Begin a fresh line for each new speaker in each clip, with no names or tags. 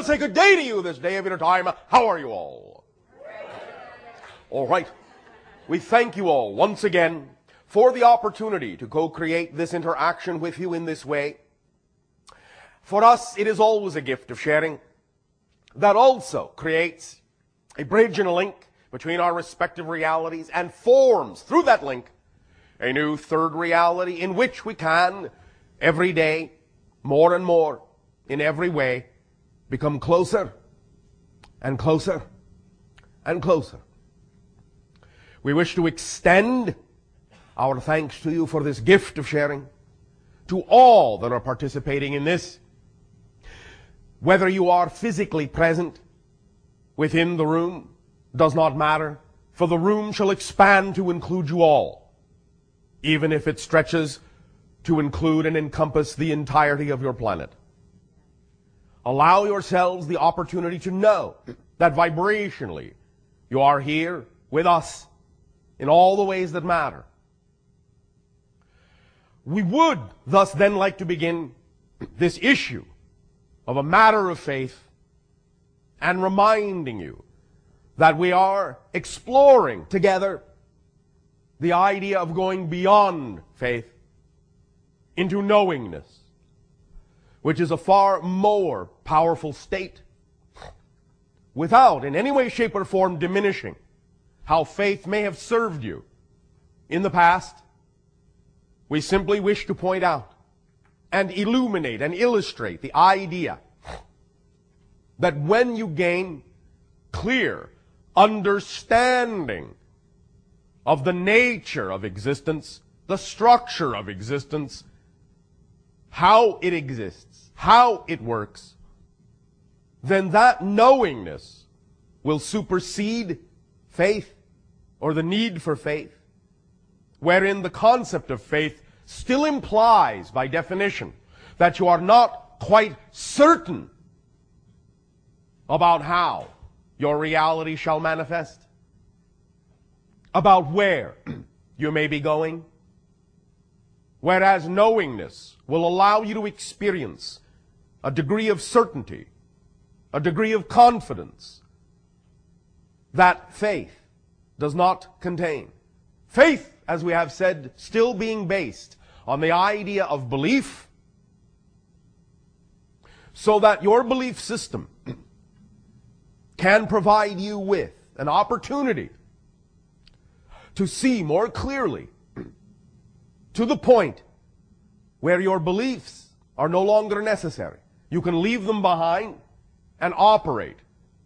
will say good day to you this day of your time. How are you all? All right. We thank you all once again for the opportunity to co-create this interaction with you in this way. For us, it is always a gift of sharing that also creates a bridge and a link between our respective realities and forms, through that link, a new third reality in which we can, every day, more and more, in every way, become closer and closer and closer. We wish to extend our thanks to you for this gift of sharing, to all that are participating in this, whether you are physically present within the room, does not matter, for the room shall expand to include you all, even if it stretches to include and encompass the entirety of your planet. Allow yourselves the opportunity to know that vibrationally you are here with us in all the ways that matter. We would thus then like to begin this issue of a matter of faith and reminding you that we are exploring together the idea of going beyond faith into knowingness, which is a far more powerful state, without in any way, shape, or form diminishing how faith may have served you in the past. We simply wish to point out and illuminate and illustrate the idea that when you gain clear understanding of the nature of existence, the structure of existence, how it exists, how it works, then that knowingness will supersede faith or the need for faith, wherein the concept of faith still implies, by definition, that you are not quite certain about how your reality shall manifest, about where you may be going, whereas knowingness will allow you to experience a degree of certainty, a degree of confidence that faith does not contain. Faith, as we have said, still being based on the idea of belief, so that your belief system can provide you with an opportunity to see more clearly to the point where your beliefs are no longer necessary. You can leave them behind and operate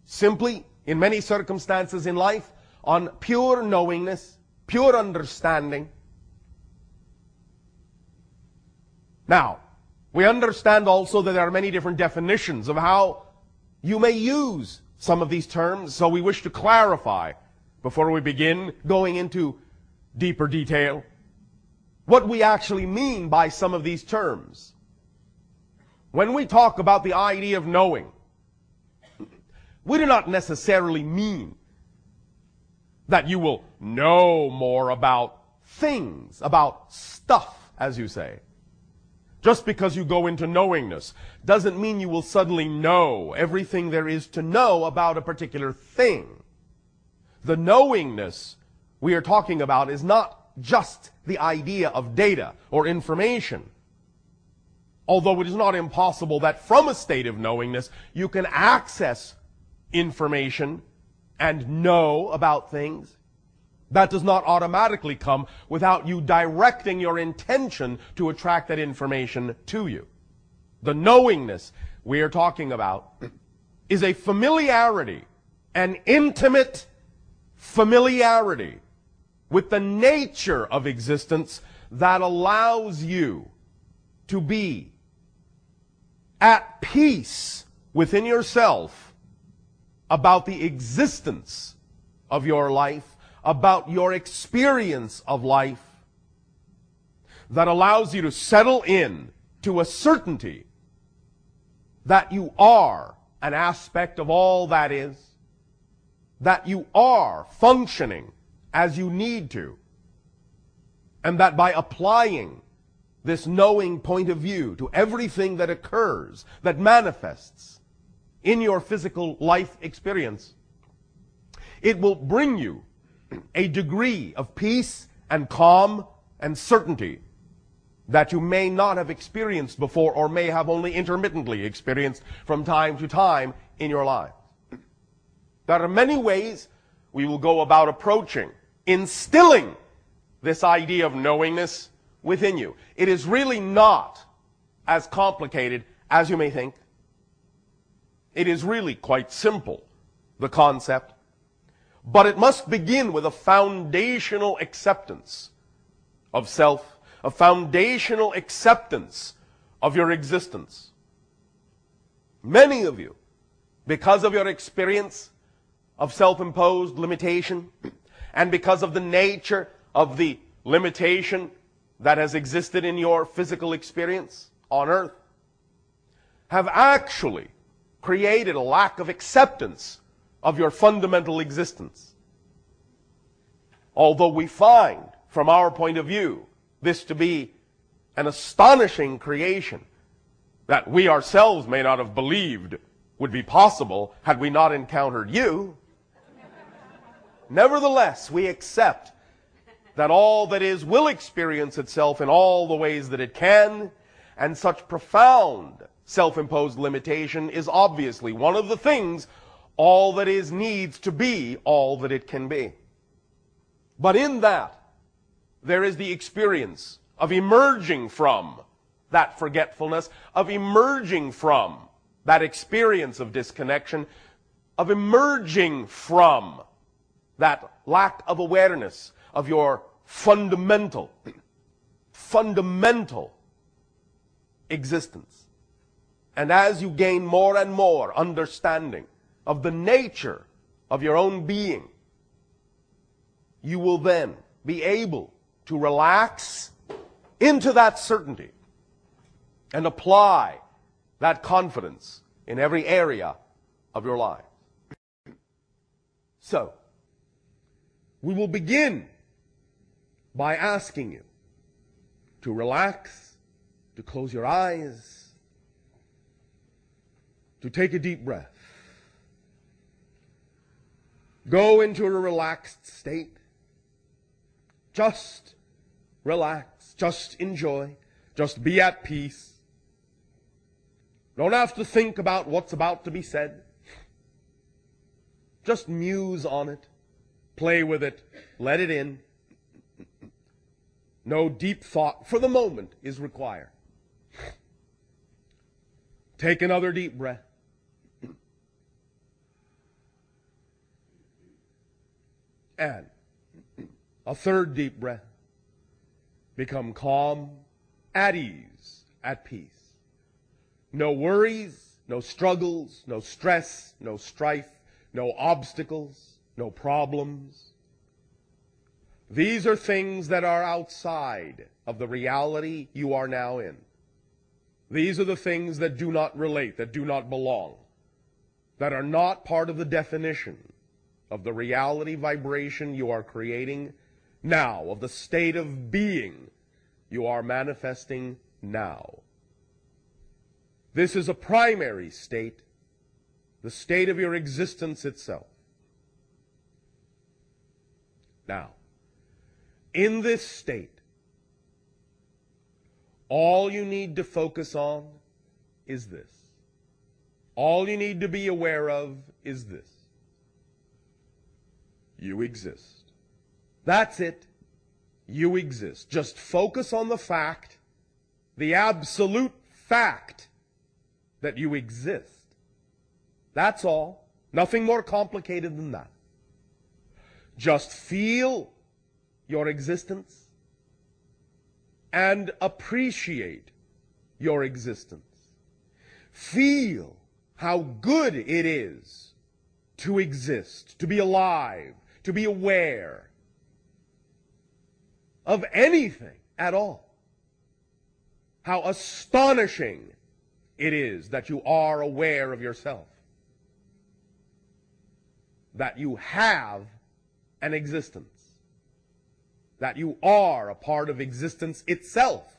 simply, in many circumstances in life, on pure knowingness, pure understanding. Now, we understand also that there are many different definitions of how you may use some of these terms, so we wish to clarify, before we begin going into deeper detail, what we actually mean by some of these terms. When we talk about the idea of knowing, we do not necessarily mean that you will know more about things, about stuff, as you say. Just because you go into knowingness doesn't mean you will suddenly know everything there is to know about a particular thing. The knowingness we are talking about is not just the idea of data or information. Although it is not impossible that from a state of knowingness you can access information and know about things. That does not automatically come without you directing your intention to attract that information to you. The knowingness we are talking about is a familiarity, an intimate familiarity with the nature of existence that allows you to be at peace within yourself about the existence of your life, about your experience of life, that allows you to settle in to a certainty that you are an aspect of all that is, that you are functioning as you need to, and that by applying this knowing point of view to everything that occurs, that manifests in your physical life experience, it will bring you a degree of peace and calm and certainty that you may not have experienced before, or may have only intermittently experienced from time to time in your life. There are many ways we will go about approaching, instilling this idea of knowingness within you. It is really not as complicated as you may think. It is really quite simple, the concept. But it must begin with a foundational acceptance of self, a foundational acceptance of your existence. Many of you, because of your experience of self-imposed limitation, and because of the nature of the limitation that has existed in your physical experience on earth, have actually created a lack of acceptance of your fundamental existence. Although we find, from our point of view, this to be an astonishing creation that we ourselves may not have believed would be possible had we not encountered you, nevertheless, we accept that all that is will experience itself in all the ways that it can, and such profound self-imposed limitation is obviously one of the things all that is needs to be all that it can be. But in that, there is the experience of emerging from that forgetfulness, of emerging from that experience of disconnection, of emerging from that lack of awareness of your fundamental existence. And as you gain more and more understanding of the nature of your own being, you will then be able to relax into that certainty and apply that confidence in every area of your life. So, we will begin by asking you to relax, to close your eyes, to take a deep breath. Go into a relaxed state. Just relax, just enjoy, just be at peace. Don't have to think about what's about to be said. Just muse on it, play with it, let it in. No deep thought for the moment is required. Take another deep breath. And a third deep breath. Become calm, at ease, at peace. No worries, no struggles, no stress, no strife, no obstacles, no problems. These are things that are outside of the reality you are now in. These are the things that do not relate, that do not belong, that are not part of the definition of the reality vibration you are creating now, of the state of being you are manifesting now. This is a primary state, the state of your existence itself. Now, in this state, all you need to focus on is this. All you need to be aware of is this. You exist. That's it. You exist. Just focus on the fact, the absolute fact that you exist. That's all. Nothing more complicated than that. Just feel your existence and appreciate your existence. Feel how good it is to exist, to be alive, to be aware of anything at all. How astonishing it is that you are aware of yourself, that you have an existence, that you are a part of existence itself.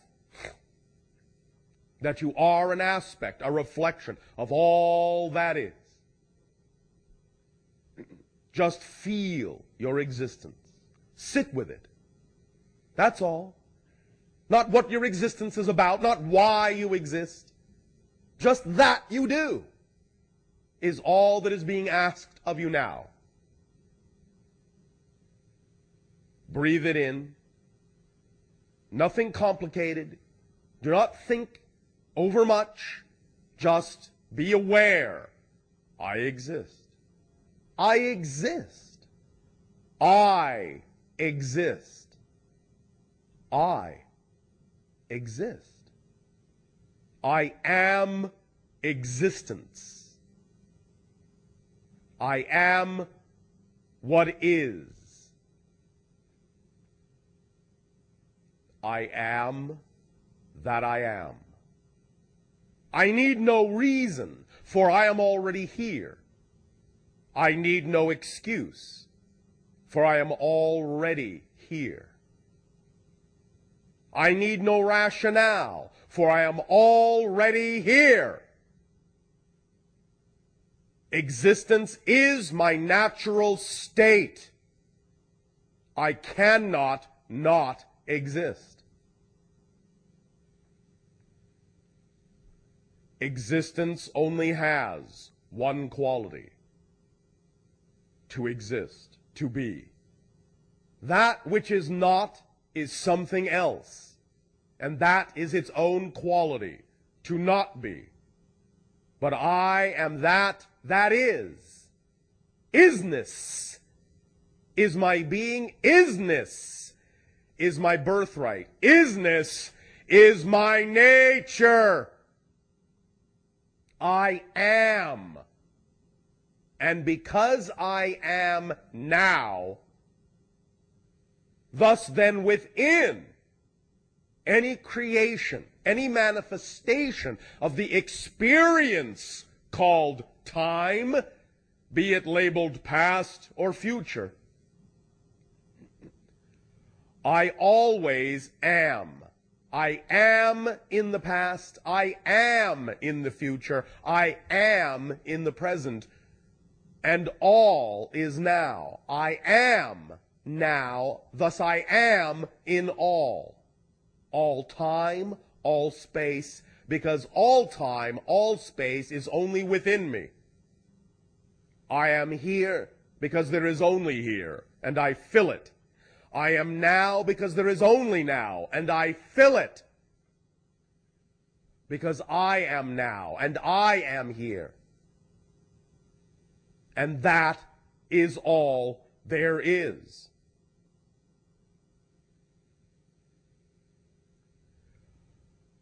that you are an aspect, a reflection of all that is. Just feel your existence. Sit with it. That's all. Not what your existence is about, not why you exist. Just that you do is all that is being asked of you now. Breathe it in. Nothing complicated. Do not think over much. Just be aware. I exist. I exist. I exist. I exist. I am existence. I am what is. I am that I am. I need no reason, for I am already here. I need no excuse, for I am already here. I need no rationale, for I am already here. Existence is my natural state. I cannot not exist. Existence only has one quality: to exist, to be. That which is not is something else, and that is its own quality, to not be. But I am that that is. Isness is my being. Isness is my birthright. Isness is my nature. I am. And because I am now, thus then within any creation, any manifestation of the experience called time, be it labeled past or future, I always am. I am in the past. I am in the future. I am in the present. And all is now. I am now. Thus I am in all. All time, all space, because all time, all space is only within me. I am here because there is only here, and I fill it. I am now because there is only now, and I fill it. Because I am now, and I am here. And that is all there is.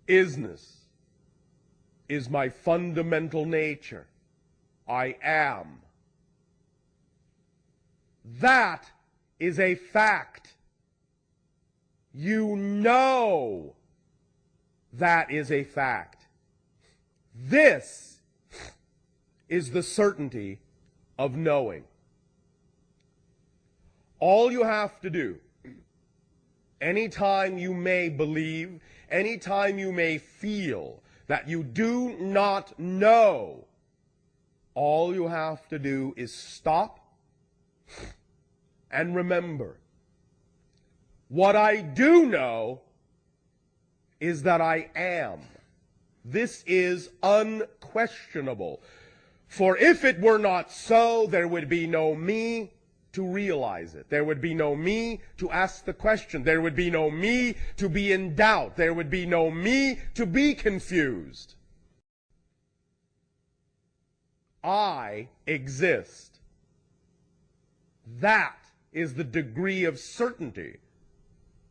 Isness is my fundamental nature. I am. That is a fact. You know that is a fact. This is the certainty of knowing. All you have to do, anytime you may believe, anytime you may feel that you do not know, all you have to do is stop and remember. What I do know is that I am. This is unquestionable. For if it were not so, there would be no me to realize it. There would be no me to ask the question. There would be no me to be in doubt. There would be no me to be confused. I exist. That is the degree of certainty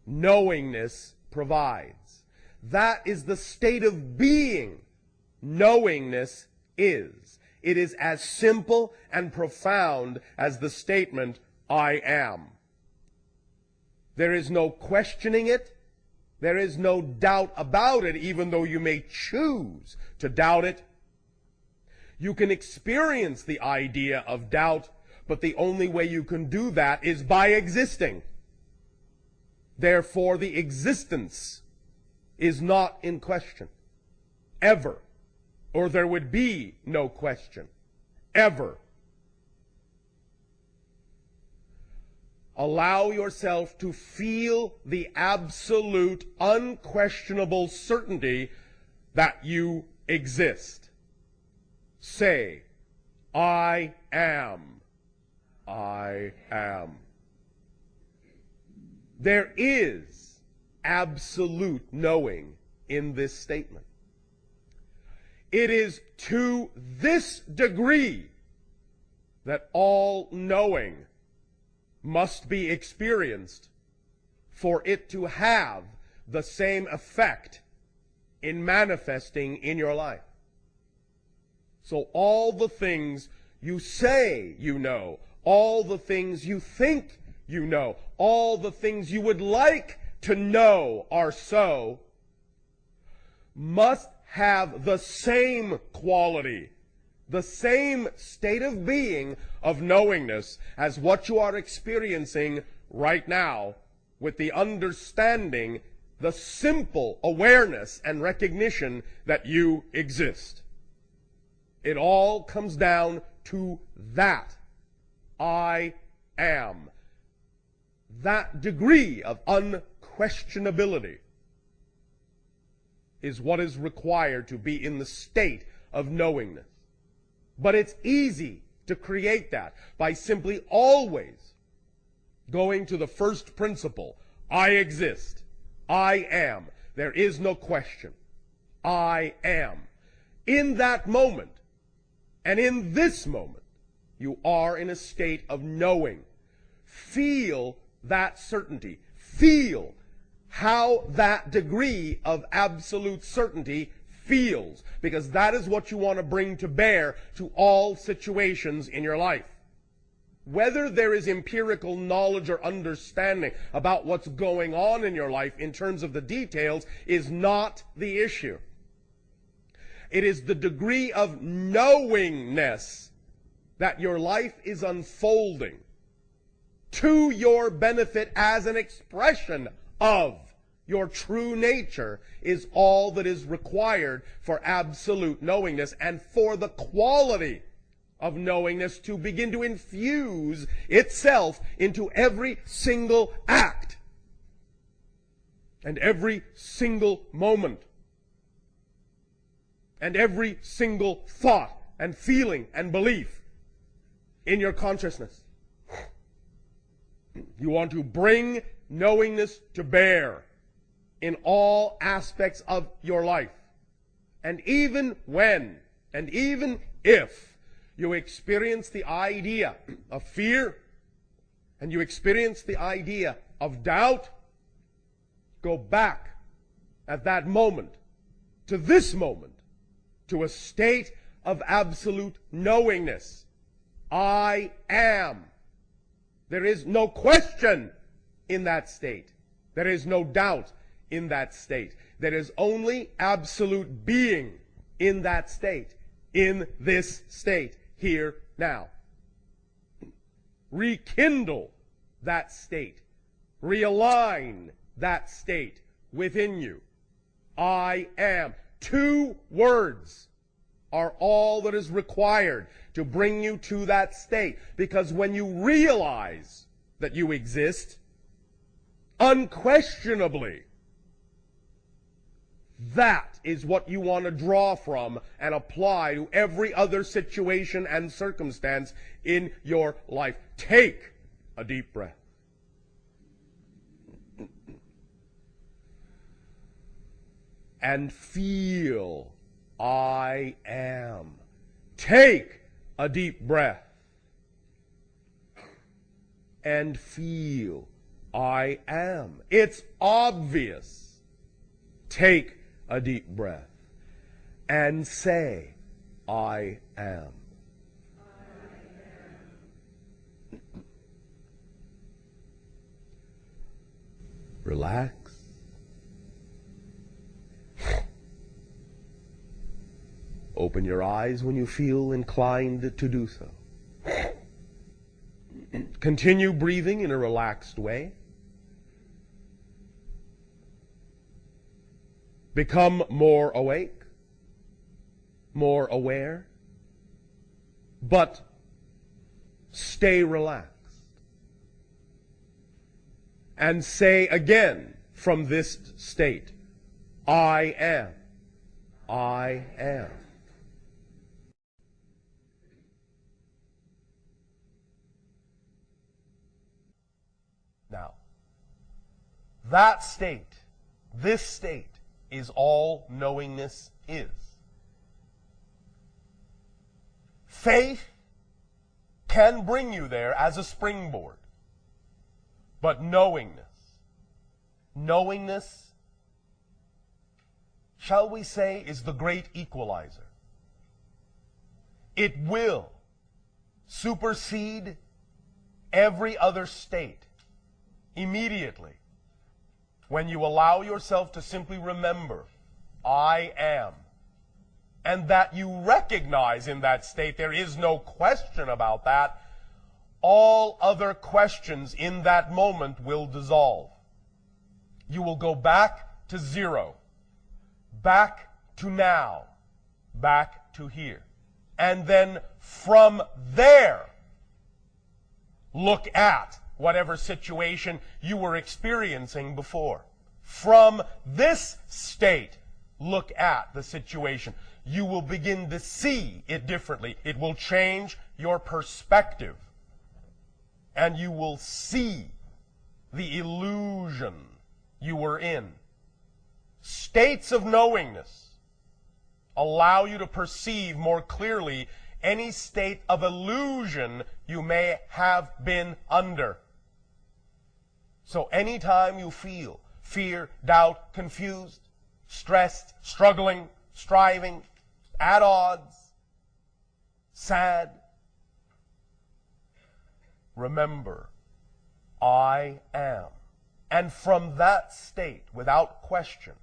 knowingness provides. That is the state of being knowingness is. It is as simple and profound as the statement, I am. There is no questioning it. There is no doubt about it, even though you may choose to doubt it. You can experience the idea of doubt, but the only way you can do that is by existing. Therefore, the existence is not in question. ever, or there would be no question, ever. Allow yourself to feel the absolute, unquestionable certainty that you exist. Say, I am. I am. There is absolute knowing in this statement. It is to this degree that all knowing must be experienced for it to have the same effect in manifesting in your life. So all the things you say you know, all the things you think you know, all the things you would like to know are so, must have the same quality, the same state of being of knowingness as what you are experiencing right now, with the understanding, the simple awareness and recognition that you exist. It all comes down to that. I am. That degree of unquestionability is what is required to be in the state of knowingness. But it's easy to create that by simply always going to the first principle. I exist. I am. There is no question. I am. In that moment, and in this moment, you are in a state of knowing. Feel that certainty. Feel how that degree of absolute certainty feels, because that is what you want to bring to bear to all situations in your life. Whether there is empirical knowledge or understanding about what's going on in your life in terms of the details is not the issue. It is the degree of knowingness that your life is unfolding to your benefit as an expression of your true nature is all that is required for absolute knowingness, and for the quality of knowingness to begin to infuse itself into every single act and every single moment and every single thought and feeling and belief in your consciousness. You want to bring knowingness to bear in all aspects of your life. And even when, and even if, you experience the idea of fear, and you experience the idea of doubt, go back at that moment, to this moment, to a state of absolute knowingness. I am. There is no question in that state. There is no doubt in that state. There is only absolute being in that state, in this state, here, now. Rekindle that state. Realign that state within you. I am. 2 words are all that is required to bring you to that state. Because when you realize that you exist, unquestionably, that is what you want to draw from and apply to every other situation and circumstance in your life. Take a deep breath. And feel, I am. Take a deep breath. And feel, I am. It's obvious. Take a deep breath. And say, I am. Relax. Open your eyes when you feel inclined to do so. Continue breathing in a relaxed way. Become more awake. more aware, but stay relaxed. And say again from this state, I am. I am. Now, that state, this state, is all knowingness is. Faith can bring you there as a springboard. But knowingness, shall we say, is the great equalizer. It will supersede every other state immediately when you allow yourself to simply remember, I am. And that you recognize in that state, there is no question about that, all other questions in that moment will dissolve. You will go back to zero, back to now, back to here. And then from there, look at whatever situation you were experiencing before. From this state, look at the situation. You will begin to see it differently. It will change your perspective. And you will see the illusion you were in. States of knowingness allow you to perceive more clearly any state of illusion you may have been under. So anytime you feel fear, doubt, confused, stressed, struggling, striving, at odds, sad, remember, I am. And from that state, without question,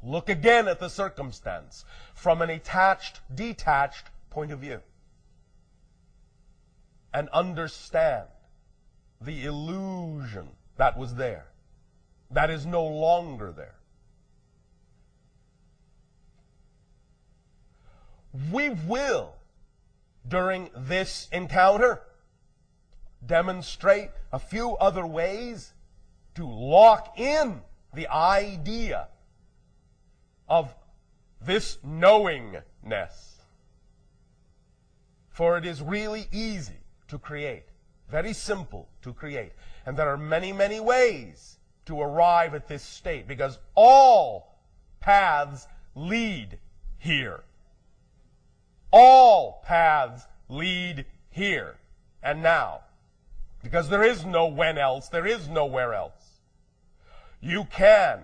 look again at the circumstance from an attached, detached point of view. And understand the illusion that was there, that is no longer there. We will, during this encounter, demonstrate a few other ways to lock in the idea of this knowingness. For it is really easy to create, very simple to create. And there are many, many ways to arrive at this state, because all paths lead here. All paths lead here and now. Because there is no when else, there is nowhere else. You can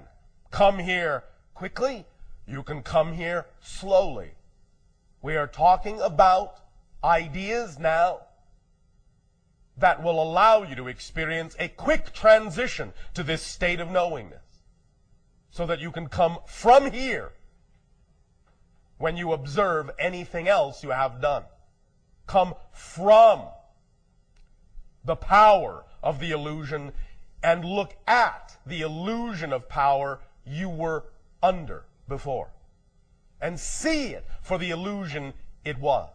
come here quickly, you can come here slowly. We are talking about ideas now that will allow you to experience a quick transition to this state of knowingness, so that you can come from here when you observe anything else you have done. Come from the power of the illusion and look at the illusion of power you were under before. And see it for the illusion it was.